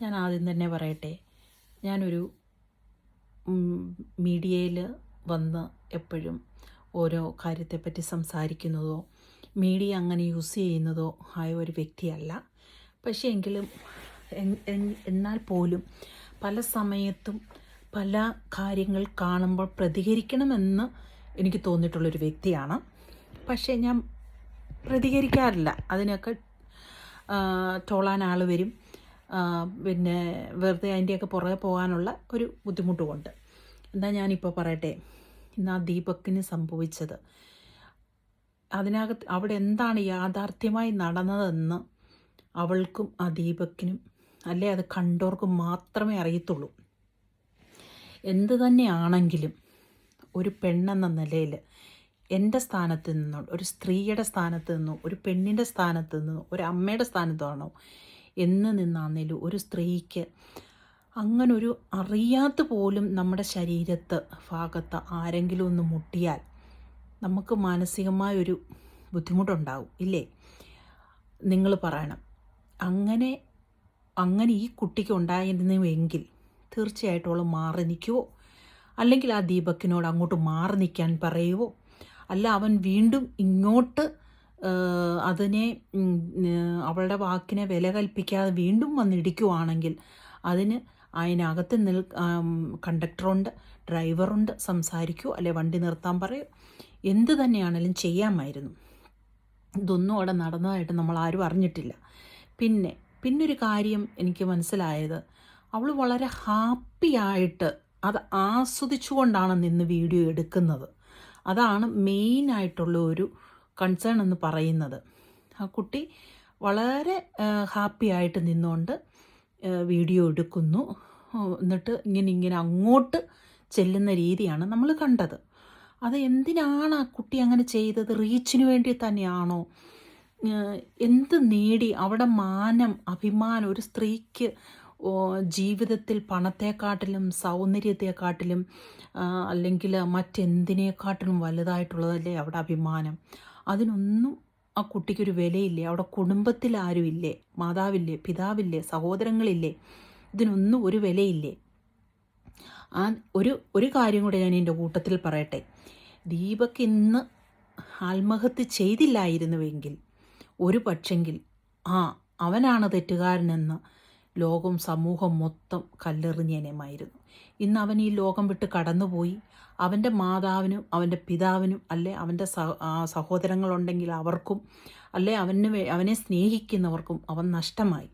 ഞാൻ ആദ്യം തന്നെ പറയട്ടെ, ഞാനൊരു മീഡിയയിൽ വന്ന് എപ്പോഴും ഓരോ കാര്യത്തെപ്പറ്റി സംസാരിക്കുന്നതോ മീഡിയ അങ്ങനെ യൂസ് ചെയ്യുന്നതോ ആയ ഒരു വ്യക്തിയല്ല. പക്ഷേ എങ്കിലും എന്നാൽ പോലും പല സമയത്തും പല കാര്യങ്ങൾ കാണുമ്പോൾ പ്രതികരിക്കണമെന്ന് എനിക്ക് തോന്നിയിട്ടുള്ളൊരു വ്യക്തിയാണ്. പക്ഷേ ഞാൻ പ്രതികരിക്കാറില്ല. അതിനൊക്കെ ട്രോളാൻ ആൾ വരും. പിന്നെ വെറുതെ അതിൻ്റെയൊക്കെ പുറകെ പോകാനുള്ള ഒരു ബുദ്ധിമുട്ടുമുണ്ട്. എന്താ ഞാനിപ്പോൾ പറയട്ടെ, ഇന്ന് ആ ദീപക്കിന് സംഭവിച്ചത്, അതിനകത്ത് അവിടെ എന്താണ് യാഥാർത്ഥ്യമായി നടന്നതെന്ന് അവൾക്കും ആ ദീപക്കിനും അല്ലേ അത് കണ്ടോർക്കും മാത്രമേ അറിയത്തുള്ളൂ. എന്ത് തന്നെയാണെങ്കിലും ഒരു പെണ്ണെന്ന നിലയിൽ എൻ്റെ സ്ഥാനത്ത് നിന്നോ, ഒരു സ്ത്രീയുടെ സ്ഥാനത്ത് നിന്നോ, ഒരു പെണ്ണിൻ്റെ സ്ഥാനത്ത് നിന്നോ, ഒരു അമ്മയുടെ സ്ഥാനത്താണോ എന്ന് നിന്നാന്നേലും ഒരു സ്ത്രീക്ക് അങ്ങനൊരു അറിയാത്ത പോലും നമ്മുടെ ശരീരത്ത് ഭാഗത്ത് ആരെങ്കിലും ഒന്ന് മുട്ടിയാൽ നമുക്ക് മാനസികമായൊരു ബുദ്ധിമുട്ടുണ്ടാവും, ഇല്ലേ? നിങ്ങൾ പറയണം. അങ്ങനെ ഈ കുട്ടിക്ക് ഉണ്ടായിരുന്നുവെങ്കിൽ തീർച്ചയായിട്ടും അവൾ മാറി നിൽക്കുവോ, അല്ലെങ്കിൽ ആ ദീപക്കിനോട് അങ്ങോട്ട് മാറി നിൽക്കാൻ പറയുവോ, അല്ല അവൻ വീണ്ടും ഇങ്ങോട്ട് അതിനെ അവളുടെ വാക്കിനെ വില കൽപ്പിക്കാതെ വീണ്ടും വന്നിടിക്കുവാണെങ്കിൽ അതിന് അതിനകത്ത് കണ്ടക്ടറുണ്ട്, ഡ്രൈവറുണ്ട്, സംസാരിക്കുമോ അല്ലെ വണ്ടി നിർത്താൻ പറയോ, എന്ത് തന്നെയാണെങ്കിലും ചെയ്യാമായിരുന്നു. ഇതൊന്നും അവിടെ നടന്നതായിട്ട് നമ്മൾ ആരും അറിഞ്ഞിട്ടില്ല. പിന്നൊരു കാര്യം എനിക്ക് മനസ്സിലായത്, അവൾ വളരെ ഹാപ്പിയായിട്ട് അത് ആസ്വദിച്ചുകൊണ്ടാണ് നിന്ന് വീഡിയോ എടുക്കുന്നത്. അതാണ് മെയിനായിട്ടുള്ള ഒരു കൺസേൺ എന്ന് പറയുന്നത്. ആ കുട്ടി വളരെ ഹാപ്പിയായിട്ട് നിന്നുകൊണ്ട് വീഡിയോ എടുക്കുന്നു. എന്നിട്ട് ഇങ്ങനെ അങ്ങോട്ട് ചെല്ലുന്ന രീതിയാണ് നമ്മൾ കണ്ടത്. അത് എന്തിനാണ് ആ കുട്ടി അങ്ങനെ ചെയ്തത്? റീച്ചിന് വേണ്ടി തന്നെയാണോ? എന്ത് നേടി? അവിടെ മാനം, അഭിമാനം, ഒരു സ്ത്രീക്ക് ജീവിതത്തിൽ പണത്തെക്കാട്ടിലും സൗന്ദര്യത്തെക്കാട്ടിലും അല്ലെങ്കിൽ മറ്റെന്തിനേക്കാട്ടിലും വലുതായിട്ടുള്ളതല്ലേ അവിടെ അഭിമാനം. അതിനൊന്നും ആ കുട്ടിക്കൊരു വിലയില്ലേ? അവിടെ കുടുംബത്തിൽ ആരുമില്ലേ? മാതാവില്ലേ? പിതാവില്ലേ? സഹോദരങ്ങളില്ലേ? ഇതിനൊന്നും ഒരു വിലയില്ലേ? ഒരു കാര്യം കൂടെ ഞാൻ എൻ്റെ കൂട്ടത്തിൽ പറയട്ടെ. ദീപക് ഇന്ന് ആത്മഹത്യ ചെയ്തില്ലായിരുന്നുവെങ്കിൽ ഒരു പക്ഷെങ്കിൽ അവനാണ് തെറ്റുകാരനെന്ന് ലോകം, സമൂഹം മൊത്തം കല്ലെറിഞ്ഞേനേമായിരുന്നു. ഇന്ന് അവൻ ഈ ലോകം വിട്ട് കടന്നുപോയി. അവൻ്റെ മാതാവിനും അവൻ്റെ പിതാവിനും അല്ലെ അവൻ്റെ സഹോദരങ്ങളുണ്ടെങ്കിൽ അവർക്കും അല്ലെ അവനെ സ്നേഹിക്കുന്നവർക്കും അവൻ നഷ്ടമായി.